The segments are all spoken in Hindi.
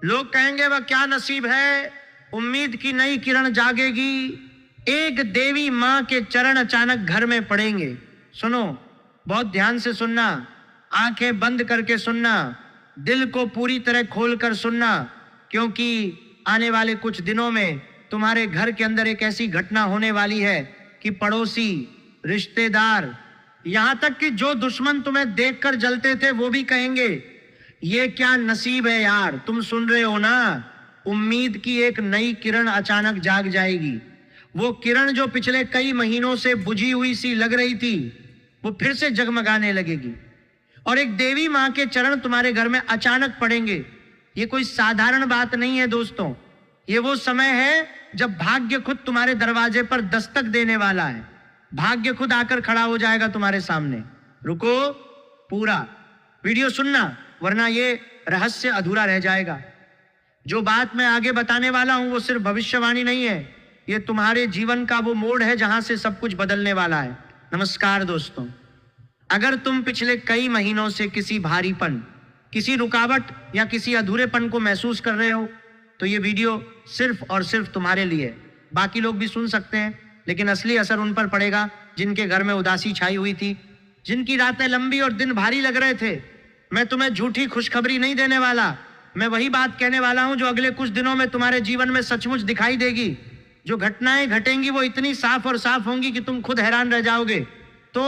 लोग कहेंगे वह क्या नसीब है, उम्मीद की नई किरण जागेगी, एक देवी मां के चरण अचानक घर में पड़ेंगे। सुनो, बहुत ध्यान से सुनना, आंखें बंद करके सुनना, दिल को पूरी तरह खोलकर सुनना, क्योंकि आने वाले कुछ दिनों में तुम्हारे घर के अंदर एक ऐसी घटना होने वाली है कि पड़ोसी, रिश्तेदार, यहां तक कि जो दुश्मन तुम्हें देखकर जलते थे वो भी कहेंगे ये क्या नसीब है यार। तुम सुन रहे हो ना, उम्मीद की एक नई किरण अचानक जाग जाएगी। वो किरण जो पिछले कई महीनों से बुझी हुई सी लग रही थी, वो फिर से जगमगाने लगेगी और एक देवी मां के चरण तुम्हारे घर में अचानक पड़ेंगे। ये कोई साधारण बात नहीं है दोस्तों, ये वो समय है जब भाग्य खुद तुम्हारे दरवाजे पर दस्तक देने वाला है। भाग्य खुद आकर खड़ा हो जाएगा तुम्हारे सामने। रुको, पूरा वीडियो सुनना, वरना ये रहस्य अधूरा रह जाएगा। जो बात मैं आगे बताने वाला हूं वो सिर्फ भविष्यवाणी नहीं है, ये तुम्हारे जीवन का वो मोड़ है जहां से सब कुछ बदलने वाला है। नमस्कार दोस्तों, अगर तुम पिछले कई महीनों से किसी भारीपन, किसी रुकावट या किसी अधूरेपन को महसूस कर रहे हो तो ये वीडियो सिर्फ और सिर्फ तुम्हारे लिए। बाकी लोग भी सुन सकते हैं, लेकिन असली असर उन पर पड़ेगा जिनके घर में उदासी छाई हुई थी, जिनकी रातें लंबी और दिन भारी लग रहे थे। मैं तुम्हें झूठी खुशखबरी नहीं देने वाला, मैं वही बात कहने वाला हूं जो अगले कुछ दिनों में तुम्हारे जीवन में सचमुच दिखाई देगी। जो घटनाएं घटेंगी वो इतनी साफ और साफ होंगी कि तुम खुद हैरान रह जाओगे। तो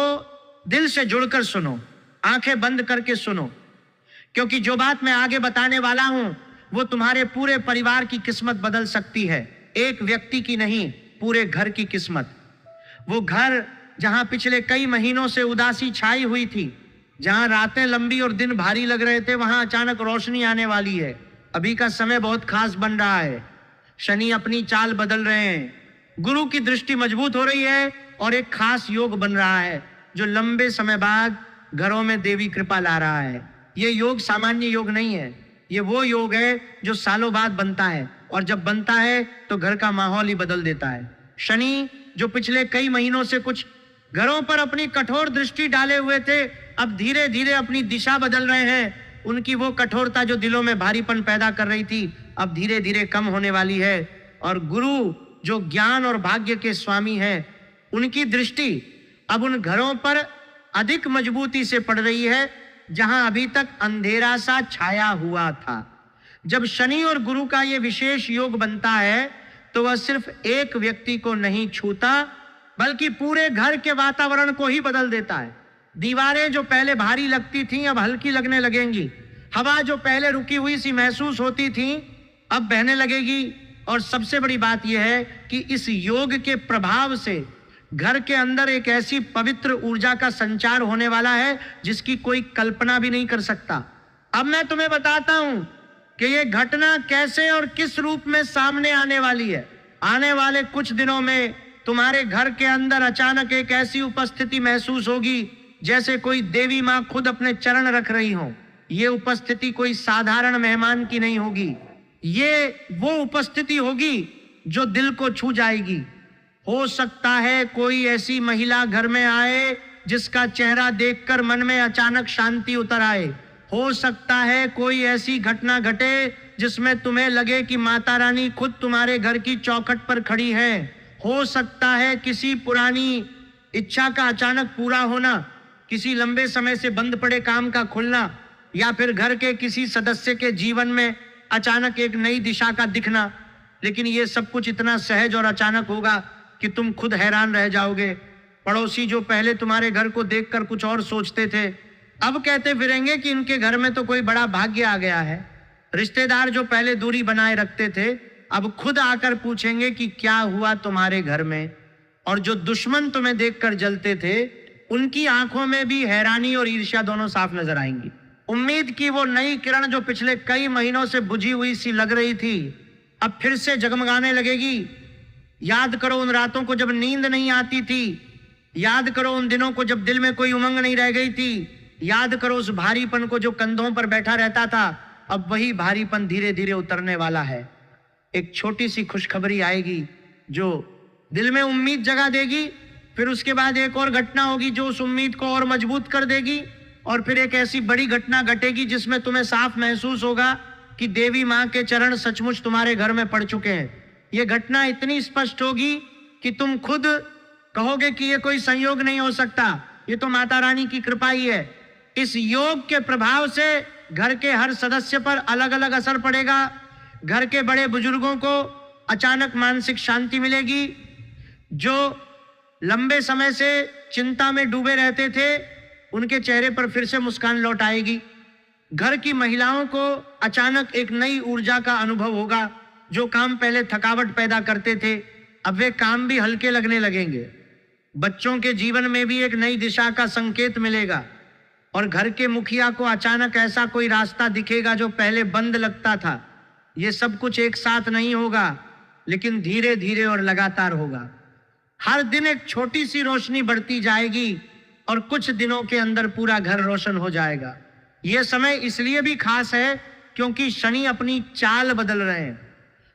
दिल से जुड़कर सुनो, आंखें बंद करके सुनो, क्योंकि जो बात मैं आगे बताने वाला हूं वो तुम्हारे पूरे परिवार की किस्मत बदल सकती है। एक व्यक्ति की नहीं, पूरे घर की किस्मत। वो घर जहां पिछले कई महीनों से उदासी छाई हुई थी, जहां रातें लंबी और दिन भारी लग रहे थे, वहां अचानक रोशनी आने वाली है। अभी का समय बहुत खास बन रहा है। शनि अपनी चाल बदल रहे हैं, गुरु की दृष्टि मजबूत हो रही है और एक खास योग बन रहा है जो लंबे समय बाद घरों में देवी कृपा ला रहा है। ये योग सामान्य योग नहीं है, ये वो योग है जो सालों बाद बनता है, और जब बनता है तो घर का माहौल ही बदल देता है। शनि जो पिछले कई महीनों से कुछ घरों पर अपनी कठोर दृष्टि डाले हुए थे, अब धीरे धीरे अपनी दिशा बदल रहे हैं। उनकी वो कठोरता जो दिलों में भारीपन पैदा कर रही थी, अब धीरे धीरे कम होने वाली है। और गुरु जो ज्ञान और भाग्य के स्वामी हैं, उनकी दृष्टि अब उन घरों पर अधिक मजबूती से पड़ रही है जहां अभी तक अंधेरा सा छाया हुआ था। जब शनि और गुरु का ये विशेष योग बनता है तो वह सिर्फ एक व्यक्ति को नहीं छूता, बल्कि पूरे घर के वातावरण को ही बदल देता है। दीवारें जो पहले भारी लगती थीं अब हल्की लगने लगेंगी। हवा जो पहले रुकी हुई सी महसूस होती थी अब बहने लगेगी। और सबसे बड़ी बात यह है कि इस योग के प्रभाव से घर के अंदर एक ऐसी पवित्र ऊर्जा का संचार होने वाला है जिसकी कोई कल्पना भी नहीं कर सकता। अब मैं तुम्हें बताता हूं कि यह घटना कैसे और किस रूप में सामने आने वाली है। आने वाले कुछ दिनों में तुम्हारे घर के अंदर अचानक एक ऐसी उपस्थिति महसूस होगी जैसे कोई देवी मां खुद अपने चरण रख रही हो। ये उपस्थिति कोई साधारण मेहमान की नहीं होगी, ये वो उपस्थिति होगी जो दिल को छू जाएगी। हो सकता है कोई ऐसी महिला घर में आए जिसका चेहरा देखकर मन में अचानक शांति उतर आए। हो सकता है कोई ऐसी घटना घटे जिसमें तुम्हें लगे कि माता रानी खुद तुम्हारे घर की चौखट पर खड़ी है। हो सकता है किसी पुरानी इच्छा का अचानक पूरा होना, किसी लंबे समय से बंद पड़े काम का खुलना, या फिर घर के किसी सदस्य के जीवन में अचानक एक नई दिशा का दिखना। लेकिन ये सब कुछ इतना सहज और अचानक होगा कि तुम खुद हैरान रह जाओगे। पड़ोसी जो पहले तुम्हारे घर को देखकर कुछ और सोचते थे, अब कहते फिरेंगे कि इनके घर में तो कोई बड़ा भाग्य आ गया है। रिश्तेदार जो पहले दूरी बनाए रखते थे, अब खुद आकर पूछेंगे कि क्या हुआ तुम्हारे घर में। और जो दुश्मन तुम्हें देखकर जलते थे, उनकी आंखों में भी हैरानी और ईर्ष्या दोनों साफ नजर आएंगी। उम्मीद की वो नई किरण जो पिछले कई महीनों से बुझी हुई सी लग रही थी, अब फिर से जगमगाने लगेगी। याद करो उन रातों को जब नींद नहीं आती थी, याद करो उन दिनों को जब दिल में कोई उमंग नहीं रह गई थी, याद करो उस भारीपन को जो कंधों पर बैठा रहता था। अब वही भारीपन धीरे धीरे उतरने वाला है। एक छोटी सी खुशखबरी आएगी जो दिल में उम्मीद जगा देगी। फिर उसके बाद एक और घटना होगी जो उस उम्मीद को और मजबूत कर देगी, और फिर एक ऐसी बड़ी घटना घटेगी जिसमें तुम्हें साफ महसूस होगा कि देवी माँ के चरण सचमुच तुम्हारे घर में पड़ चुके हैं। ये घटना इतनी स्पष्ट होगी कि तुम खुद कहोगे कि ये कोई संयोग नहीं हो सकता, ये तो माता रानी की कृपा ही है। इस योग के प्रभाव से घर के हर सदस्य पर अलग अलग असर पड़ेगा। घर के बड़े बुजुर्गों को अचानक मानसिक शांति मिलेगी। जो लंबे समय से चिंता में डूबे रहते थे, उनके चेहरे पर फिर से मुस्कान लौट आएगी। घर की महिलाओं को अचानक एक नई ऊर्जा का अनुभव होगा। जो काम पहले थकावट पैदा करते थे, अब वे काम भी हल्के लगने लगेंगे। बच्चों के जीवन में भी एक नई दिशा का संकेत मिलेगा और घर के मुखिया को अचानक ऐसा कोई रास्ता दिखेगा जो पहले बंद लगता था। ये सब कुछ एक साथ नहीं होगा, लेकिन धीरे धीरे और लगातार होगा। हर दिन एक छोटी सी रोशनी बढ़ती जाएगी और कुछ दिनों के अंदर पूरा घर रोशन हो जाएगा। यह समय इसलिए भी खास है क्योंकि शनि अपनी चाल बदल रहे हैं।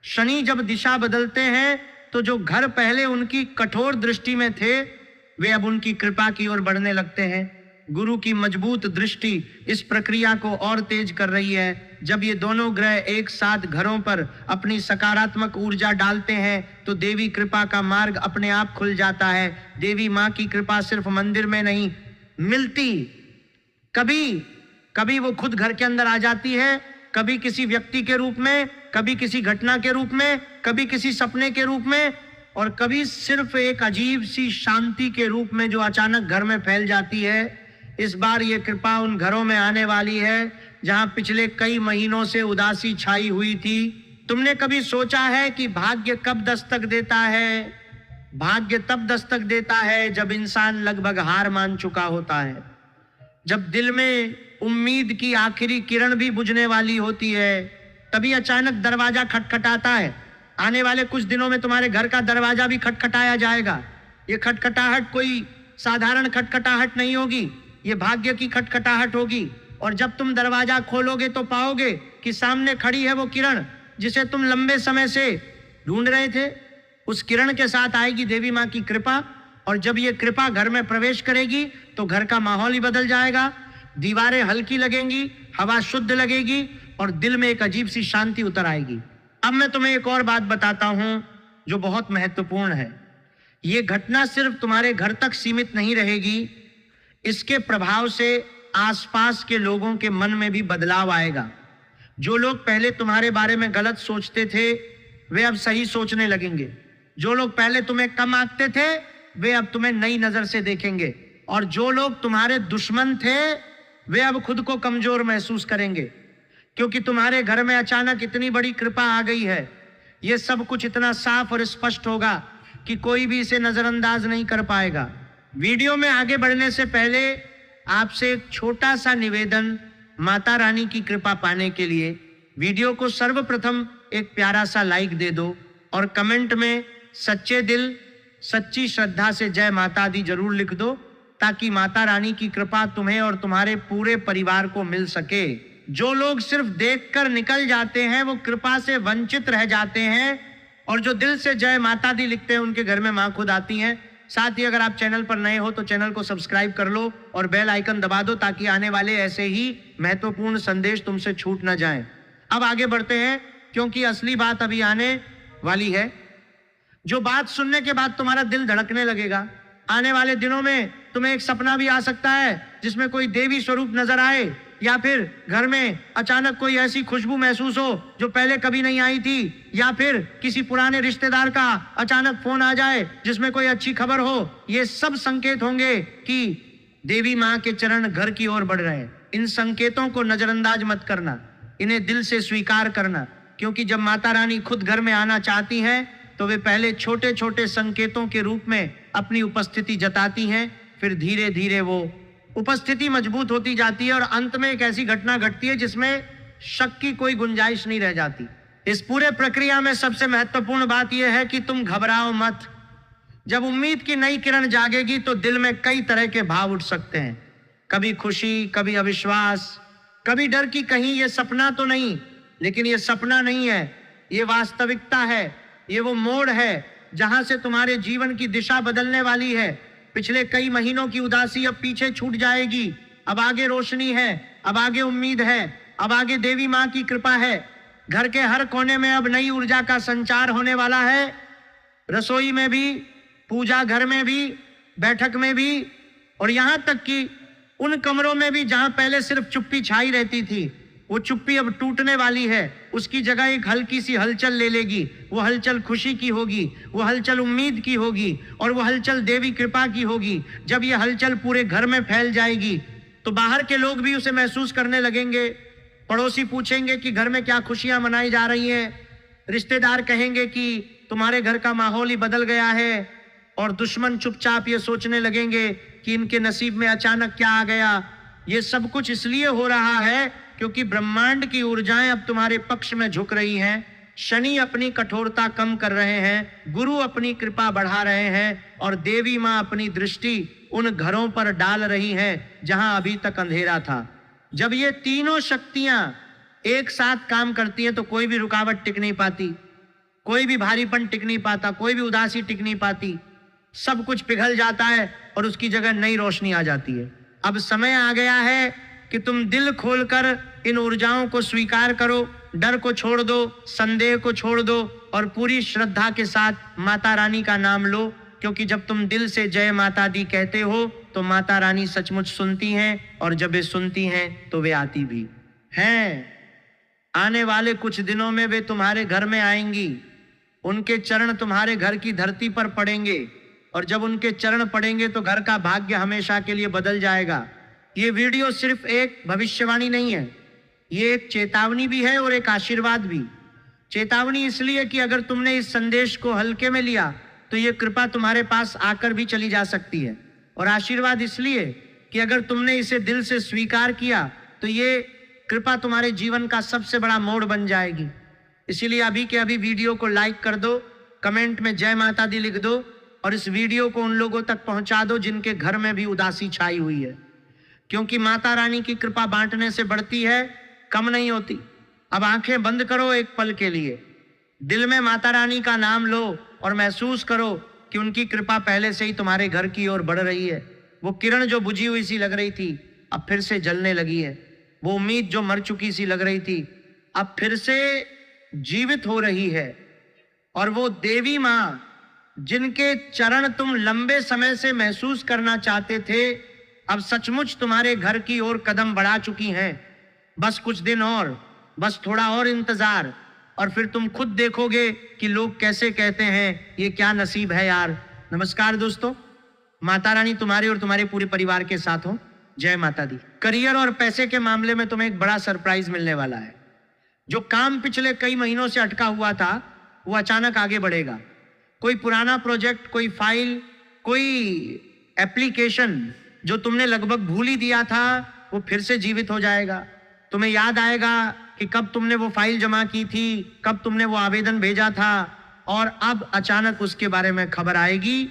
शनि जब दिशा बदलते हैं तो जो घर पहले उनकी कठोर दृष्टि में थे, वे अब उनकी कृपा की ओर बढ़ने लगते हैं। गुरु की मजबूत दृष्टि इस प्रक्रिया को और तेज कर रही है। जब ये दोनों ग्रह एक साथ घरों पर अपनी सकारात्मक ऊर्जा डालते हैं तो देवी कृपा का मार्ग अपने आप खुल जाता है। देवी माँ की कृपा सिर्फ मंदिर में नहीं मिलती, कभी वो खुद घर के अंदर आ जाती है, कभी किसी व्यक्ति के रूप में, कभी किसी घटना के रूप में, कभी किसी सपने के रूप में, और कभी सिर्फ एक अजीब सी शांति के रूप में जो अचानक घर में फैल जाती है। इस बार ये कृपा उन घरों में आने वाली है जहां पिछले कई महीनों से उदासी छाई हुई थी। तुमने कभी सोचा है कि भाग्य कब दस्तक देता है? भाग्य तब दस्तक देता है जब इंसान लगभग हार मान चुका होता है, जब दिल में उम्मीद की आखिरी किरण भी बुझने वाली होती है। तभी अचानक दरवाजा खटखटाता है। आने वाले कुछ दिनों में तुम्हारे घर का दरवाजा भी खटखटाया जाएगा। ये खटखटाहट कोई साधारण खटखटाहट नहीं होगी, ये भाग्य की खटखटाहट होगी। और जब तुम दरवाजा खोलोगे तो पाओगे कि सामने खड़ी है वो किरण जिसे तुम लंबे समय से ढूंढ रहे थे। उस किरण के साथ आएगी देवी माँ की कृपा, और जब ये कृपा घर में प्रवेश करेगी तो घर का माहौल ही बदल जाएगा। दीवारें हल्की लगेंगी, हवा शुद्ध लगेगी और दिल में एक अजीब सी शांति उतर आएगी। अब मैं तुम्हें एक और बात बताता हूं जो बहुत महत्वपूर्ण है। ये घटना सिर्फ तुम्हारे घर तक सीमित नहीं रहेगी, इसके प्रभाव से आसपास के लोगों के मन में भी बदलाव आएगा। जो लोग पहले तुम्हारे बारे में गलत सोचते थे, वे अब सही सोचने लगेंगे। जो लोग पहले तुम्हें कम आंकते थे, वे अब तुम्हें नई नजर से देखेंगे। और जो लोग तुम्हारे दुश्मन थे, वे अब खुद को कमजोर महसूस करेंगे, क्योंकि तुम्हारे घर में अचानक इतनी बड़ी कृपा आ गई है। यह सब कुछ इतना साफ और स्पष्ट होगा कि कोई भी इसे नजरअंदाज नहीं कर पाएगा। वीडियो में आगे बढ़ने से पहले आपसे एक छोटा सा निवेदन। माता रानी की कृपा पाने के लिए वीडियो को सर्वप्रथम एक प्यारा सा लाइक दे दो और कमेंट में सच्चे दिल सच्ची श्रद्धा से जय माता दी जरूर लिख दो, ताकि माता रानी की कृपा तुम्हें और तुम्हारे पूरे परिवार को मिल सके। जो लोग सिर्फ देखकर निकल जाते हैं वो कृपा से वंचित रह जाते हैं, और जो दिल से जय माता दी लिखते हैं उनके घर में मां खुद आती हैं। साथ ही अगर आप चैनल पर नए हो तो चैनल को सब्सक्राइब कर लो और बेल आइकन दबा दो, ताकि आने वाले ऐसे ही महत्वपूर्ण संदेश तुमसे छूट ना जाएं। अब आगे बढ़ते हैं, क्योंकि असली बात अभी आने वाली है। जो बात सुनने के बाद तुम्हारा दिल धड़कने लगेगा। आने वाले दिनों में तुम्हें एक सपना भी आ सकता है जिसमें कोई देवी स्वरूप नजर आए, या फिर घर में अचानक कोई ऐसी खुशबू महसूस हो जो पहले कभी नहीं आई थी, या फिर किसी पुराने रिश्तेदार का अचानक फोन आ जाए जिसमें कोई अच्छी खबर हो। ये सब संकेत होंगे कि देवी माँ के चरण घर की ओर बढ़ रहे हैं। इन संकेतों को नजरअंदाज मत करना, इन्हें दिल से स्वीकार करना, क्योंकि जब माता रानी खुद घर में आना चाहती हैं तो वे पहले छोटे छोटे संकेतों के रूप में अपनी उपस्थिति जताती हैं, फिर धीरे धीरे वो उपस्थिति मजबूत होती जाती है और अंत में एक ऐसी घटना घटती है जिसमें शक की कोई गुंजाइश नहीं रह जाती। इस पूरे प्रक्रिया में सबसे महत्वपूर्ण बात यह है कि तुम घबराओ मत। जब उम्मीद की नई किरण जागेगी तो दिल में कई तरह के भाव उठ सकते हैं, कभी खुशी, कभी अविश्वास, कभी डर कि कहीं ये सपना तो नहीं। लेकिन ये सपना नहीं है, ये वास्तविकता है। ये वो मोड़ है जहां से तुम्हारे जीवन की दिशा बदलने वाली है। पिछले कई महीनों की उदासी अब पीछे छूट जाएगी। अब आगे रोशनी है, अब आगे उम्मीद है, अब आगे देवी माँ की कृपा है। घर के हर कोने में अब नई ऊर्जा का संचार होने वाला है। रसोई में भी, पूजा घर में भी, बैठक में भी, और यहां तक कि उन कमरों में भी जहां पहले सिर्फ चुप्पी छाई रहती थी, वो चुप्पी अब टूटने वाली है। उसकी जगह एक हल्की सी हलचल ले लेगी। वो हलचल खुशी की होगी, वो हलचल उम्मीद की होगी, और वो हलचल देवी कृपा की होगी। जब ये हलचल पूरे घर में फैल जाएगी तो बाहर के लोग भी उसे महसूस करने लगेंगे। पड़ोसी पूछेंगे कि घर में क्या खुशियां मनाई जा रही हैं। रिश्तेदार कहेंगे कि तुम्हारे घर का माहौल ही बदल गया है। और दुश्मन चुपचाप ये सोचने लगेंगे कि इनके नसीब में अचानक क्या आ गया। ये सब कुछ इसलिए हो रहा है क्योंकि ब्रह्मांड की ऊर्जाएं अब तुम्हारे पक्ष में झुक रही हैं। शनि अपनी कठोरता कम कर रहे हैं, गुरु अपनी कृपा बढ़ा रहे हैं, और देवी मां अपनी दृष्टि उन घरों पर डाल रही हैं जहां अभी तक अंधेरा था। जब ये तीनों शक्तियां एक साथ काम करती हैं तो कोई भी रुकावट टिक नहीं पाती, कोई भी भारीपन टिक नहीं पाता, कोई भी उदासी टिक नहीं पाती। सब कुछ पिघल जाता है और उसकी जगह नई रोशनी आ जाती है। अब समय आ गया है कि तुम दिल खोलकर इन ऊर्जाओं को स्वीकार करो, डर को छोड़ दो, संदेह को छोड़ दो, और पूरी श्रद्धा के साथ माता रानी का नाम लो। क्योंकि जब तुम दिल से जय माता दी कहते हो तो माता रानी सचमुच सुनती हैं, और जब वे सुनती हैं तो वे आती भी हैं। आने वाले कुछ दिनों में वे तुम्हारे घर में आएंगी। उनके चरण तुम्हारे घर की धरती पर पड़ेंगे, और जब उनके चरण पड़ेंगे तो घर का भाग्य हमेशा के लिए बदल जाएगा। ये वीडियो सिर्फ एक भविष्यवाणी नहीं है, ये एक चेतावनी भी है और एक आशीर्वाद भी। चेतावनी इसलिए कि अगर तुमने इस संदेश को हल्के में लिया तो ये कृपा तुम्हारे पास आकर भी चली जा सकती है, और आशीर्वाद इसलिए कि अगर तुमने इसे दिल से स्वीकार किया तो ये कृपा तुम्हारे जीवन का सबसे बड़ा मोड़ बन जाएगी। इसीलिए अभी के अभी वीडियो को लाइक कर दो, कमेंट में जय माता दी लिख दो, और इस वीडियो को उन लोगों तक पहुंचा दो जिनके घर में भी उदासी छाई हुई है। क्योंकि माता रानी की कृपा बांटने से बढ़ती है, कम नहीं होती। अब आंखें बंद करो एक पल के लिए, दिल में माता रानी का नाम लो और महसूस करो कि उनकी कृपा पहले से ही तुम्हारे घर की ओर बढ़ रही है। वो किरण जो बुझी हुई सी लग रही थी अब फिर से जलने लगी है। वो उम्मीद जो मर चुकी सी लग रही थी अब फिर से जीवित हो रही है। और वो देवी मां जिनके चरण तुम लंबे समय से महसूस करना चाहते थे, अब सचमुच तुम्हारे घर की ओर कदम बढ़ा चुकी हैं। बस कुछ दिन और, बस थोड़ा और इंतजार, और फिर तुम खुद देखोगे कि लोग कैसे कहते हैं ये क्या नसीब है यार। नमस्कार दोस्तों, माता रानी तुम्हारे और तुम्हारे पूरे परिवार के साथ हो। जय माता दी। करियर और पैसे के मामले में तुम्हें एक बड़ा सरप्राइज मिलने वाला है। जो काम पिछले कई महीनों से अटका हुआ था वो अचानक आगे बढ़ेगा। कोई पुराना प्रोजेक्ट, कोई फाइल, कोई एप्लीकेशन जो तुमने लगभग भूल ही दिया था वो फिर से जीवित हो जाएगा। तुम्हें याद आएगा कि कब तुमने वो फाइल जमा की थी, कब तुमने वो आवेदन भेजा था, और अब अचानक उसके बारे में खबर आएगी।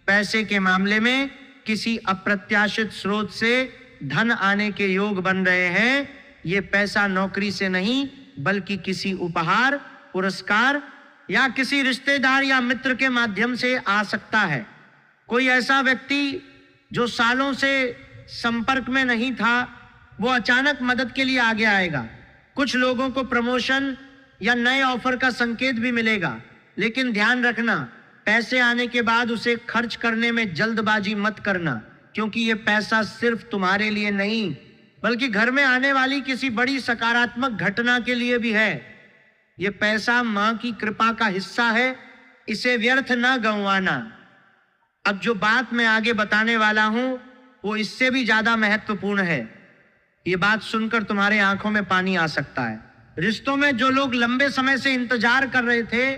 पैसे के मामले में किसी अप्रत्याशित स्रोत से धन आने के योग बन रहे हैं। ये पैसा नौकरी से नहीं बल्कि किसी उपहार, पुरस्कार या किसी रिश्तेदार या मित्र के माध्यम से आ सकता है। कोई ऐसा व्यक्ति जो सालों से संपर्क में नहीं था वो अचानक मदद के लिए आगे आएगा। कुछ लोगों को प्रमोशन या नए ऑफर का संकेत भी मिलेगा, लेकिन ध्यान रखना पैसे आने के बाद उसे खर्च करने में जल्दबाजी मत करना, क्योंकि ये पैसा सिर्फ तुम्हारे लिए नहीं बल्कि घर में आने वाली किसी बड़ी सकारात्मक घटना के लिए भी है। ये पैसा मां की कृपा का हिस्सा है, इसे व्यर्थ ना गंवाना। अब जो बात मैं आगे बताने वाला हूं वो इससे भी ज्यादा महत्वपूर्ण है। ये बात सुनकर तुम्हारे आंखों में पानी आ सकता है। रिश्तों में जो लोग लंबे समय से इंतजार कर रहे थे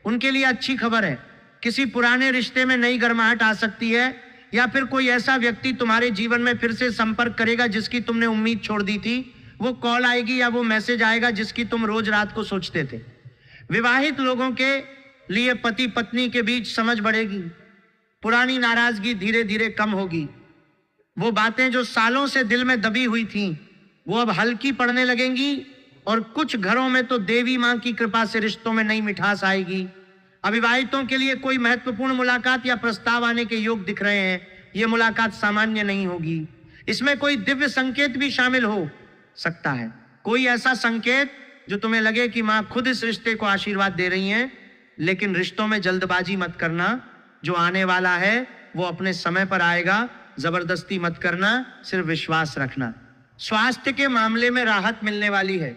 उनके लिए अच्छी खबर है। किसी पुराने रिश्ते में नई गर्माहट आ सकती है, या फिर कोई ऐसा व्यक्ति तुम्हारे जीवन में फिर से संपर्क करेगा जिसकी तुमने उम्मीद छोड़ दी थी। वो कॉल आएगी या वो मैसेज आएगा जिसकी तुम रोज रात को सोचते थे। विवाहित लोगों के लिए पति पत्नी के बीच समझ बढ़ेगी। पुरानी नाराजगी धीरे धीरे कम होगी। वो बातें जो सालों से दिल में दबी हुई थी वो अब हल्की पड़ने लगेंगी, और कुछ घरों में तो देवी मां की कृपा से रिश्तों में नई मिठास आएगी। अविवाहितों के लिए कोई महत्वपूर्ण मुलाकात या प्रस्ताव आने के योग दिख रहे हैं। ये मुलाकात सामान्य नहीं होगी, इसमें कोई दिव्य संकेत भी शामिल हो सकता है। कोई ऐसा संकेत जो तुम्हें लगे कि माँ खुद इस रिश्ते को आशीर्वाद दे रही हैं, लेकिन रिश्तों में जल्दबाजी मत करना। जो आने वाला है वो अपने समय पर आएगा, जबरदस्ती मत करना, सिर्फ विश्वास रखना। स्वास्थ्य के मामले में राहत मिलने वाली है।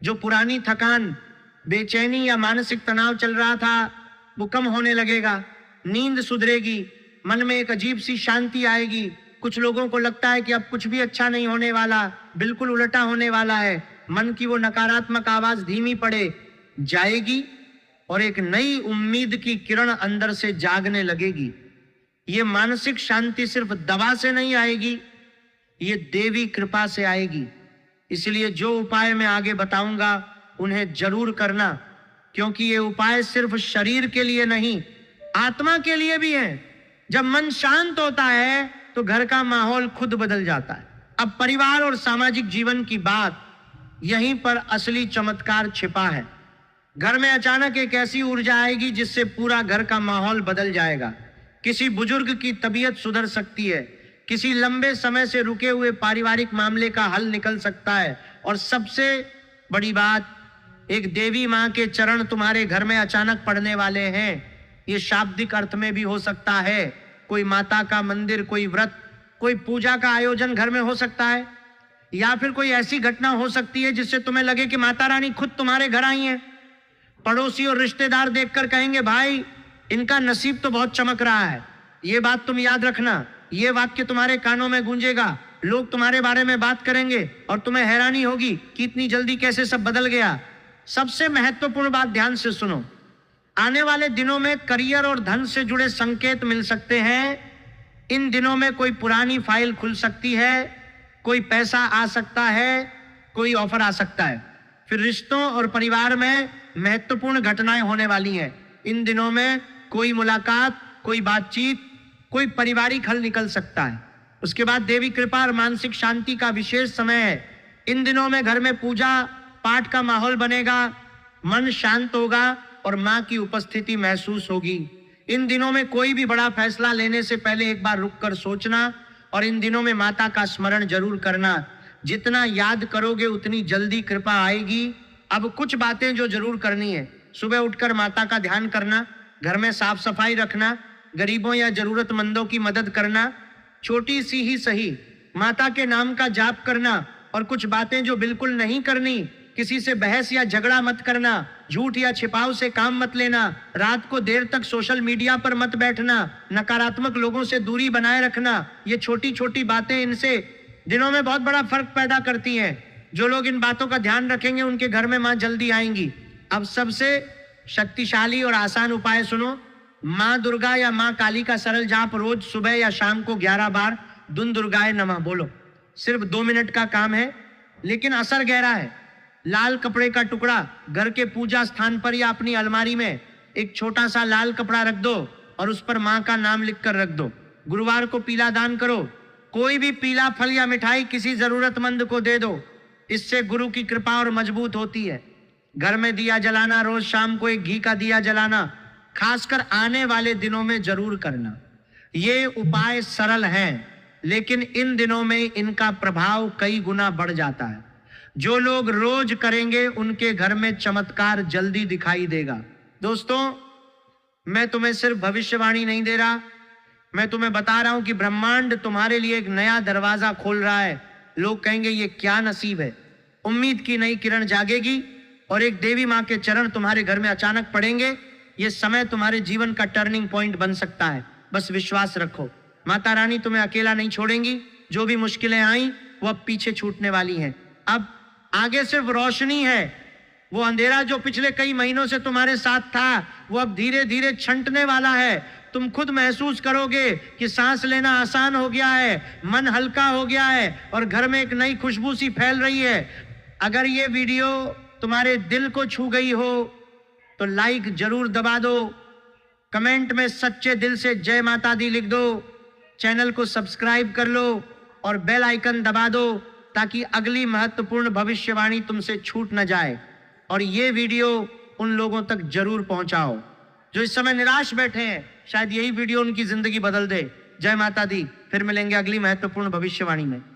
जो पुरानी थकान, बेचैनी या मानसिक तनाव चल रहा था वो कम होने लगेगा। नींद सुधरेगी, मन में एक अजीब सी शांति आएगी। कुछ लोगों को लगता है कि अब कुछ भी अच्छा नहीं होने वाला, बिल्कुल उल्टा होने वाला है। मन की वो नकारात्मक आवाज धीमी पड़े जाएगी और एक नई उम्मीद की किरण अंदर से जागने लगेगी। ये मानसिक शांति सिर्फ दवा से नहीं आएगी, ये देवी कृपा से आएगी। इसलिए जो उपाय मैं आगे बताऊंगा उन्हें जरूर करना, क्योंकि ये उपाय सिर्फ शरीर के लिए नहीं, आत्मा के लिए भी है। जब मन शांत होता है तो घर का माहौल खुद बदल जाता है। अब परिवार और सामाजिक जीवन की बात, यहीं पर असली चमत्कार छिपा है। घर में अचानक एक ऐसी ऊर्जा आएगी जिससे पूरा घर का माहौल बदल जाएगा। किसी बुजुर्ग की तबीयत सुधर सकती है, किसी लंबे समय से रुके हुए पारिवारिक मामले का हल निकल सकता है, और सबसे बड़ी बात, एक देवी मां के चरण तुम्हारे घर में अचानक पड़ने वाले हैं। ये शाब्दिक अर्थ में भी हो सकता है। कोई माता का मंदिर, कोई व्रत, कोई पूजा का आयोजन घर में हो सकता है, या फिर कोई ऐसी घटना हो सकती है जिससे तुम्हें लगे कि माता रानी खुद तुम्हारे घर आई हैं। पड़ोसी और रिश्तेदार देखकर कहेंगे, भाई इनका नसीब तो बहुत चमक रहा है। ये बात तुम याद रखना, ये वाक्य तुम्हारे कानों में गूंजेगा। लोग तुम्हारे बारे में बात करेंगे और तुम्हें हैरानी होगी कि इतनी जल्दी कैसे सब बदल गया। सबसे महत्वपूर्ण बात ध्यान से सुनो, आने वाले दिनों में करियर और धन से जुड़े संकेत मिल सकते हैं। इन दिनों में कोई पुरानी फाइल खुल सकती है, कोई पैसा आ सकता है, कोई ऑफर आ सकता है। फिर रिश्तों और परिवार में महत्वपूर्ण घटनाएं होने वाली हैं। इन दिनों में कोई मुलाकात, कोई बातचीत, कोई पारिवारिक हल निकल सकता है। उसके बाद देवी कृपा और मानसिक शांति का विशेष समय है। इन दिनों में घर में पूजा पाठ का माहौल बनेगा, मन शांत होगा और मां की उपस्थिति महसूस होगी। इन दिनों में कोई भी बड़ा फैसला लेने से पहले एक बार रुककर सोचना, और इन दिनों में माता का स्मरण जरूर करना। जितना याद करोगे उतनी जल्दी कृपा आएगी। अब कुछ बातें जो जरूर करनी है, सुबह उठकर माता का ध्यान करना, घर में साफ सफाई रखना, गरीबों या जरूरतमंदों की मदद करना, छोटी सी ही सही माता के नाम का जाप करना। और कुछ बातें जो बिल्कुल नहीं करनी, किसी से बहस या झगड़ा मत करना, झूठ या छिपाव से काम मत लेना, रात को देर तक सोशल मीडिया पर मत बैठना, नकारात्मक लोगों से दूरी बनाए रखना। ये छोटी छोटी बातें इनसे दिनों में बहुत बड़ा फर्क पैदा करती हैं। जो लोग इन बातों का ध्यान रखेंगे उनके घर में मां जल्दी आएंगी। अब सबसे शक्तिशाली और आसान उपाय सुनो। मां दुर्गा या मां काली का सरल जाप रोज सुबह या शाम को 11 बार दुन दुर्गाए नमः बोलो। सिर्फ 2 मिनट का काम है, लेकिन असर गहरा है। लाल कपड़े का टुकड़ा घर के पूजा स्थान पर या अपनी अलमारी में एक छोटा सा लाल कपड़ा रख दो और उस पर मां का नाम लिखकर रख दो। गुरुवार को पीला दान करो। कोई भी पीला फल या मिठाई किसी जरूरतमंद को दे दो। इससे गुरु की कृपा और मजबूत होती है। घर में दिया जलाना, रोज शाम को एक घी का दिया जलाना, खासकर आने वाले दिनों में जरूर करना। ये उपाय सरल हैं, लेकिन इन दिनों में इनका प्रभाव कई गुना बढ़ जाता है। जो लोग रोज करेंगे उनके घर में चमत्कार जल्दी दिखाई देगा। दोस्तों, मैं तुम्हें सिर्फ भविष्यवाणी नहीं दे रहा, मैं तुम्हें बता रहा हूं कि ब्रह्मांड तुम्हारे लिए एक नया दरवाजा खोल रहा है। लोग कहेंगे ये क्या नसीब है। उम्मीद की नई किरण जागेगी और एक देवी मां के चरण तुम्हारे घर में अचानक पड़ेंगे। ये समय तुम्हारे जीवन का टर्निंग पॉइंट बन सकता है। बस विश्वास रखो, माता रानी तुम्हें अकेला नहीं छोड़ेंगी। जो भी मुश्किलें आई वो अब पीछे छूटने वाली हैं। अब आगे सिर्फ रोशनी है। वो अंधेरा जो पिछले कई महीनों से तुम्हारे साथ था वो अब धीरे धीरे छंटने वाला है। तुम खुद महसूस करोगे कि सांस लेना आसान हो गया है, मन हल्का हो गया है और घर में एक नई खुशबू सी फैल रही है। अगर ये वीडियो तुम्हारे दिल को छू गई हो तो लाइक जरूर दबा दो, कमेंट में सच्चे दिल से जय माता दी लिख दो, चैनल को सब्सक्राइब कर लो और बेल आइकन दबा दो ताकि अगली महत्वपूर्ण भविष्यवाणी तुमसे छूट न जाए। और ये वीडियो उन लोगों तक जरूर पहुंचाओ जो इस समय निराश बैठे हैं। शायद यही वीडियो उनकी जिंदगी बदल दे। जय माता दी। फिर मिलेंगे अगली महत्वपूर्ण भविष्यवाणी में।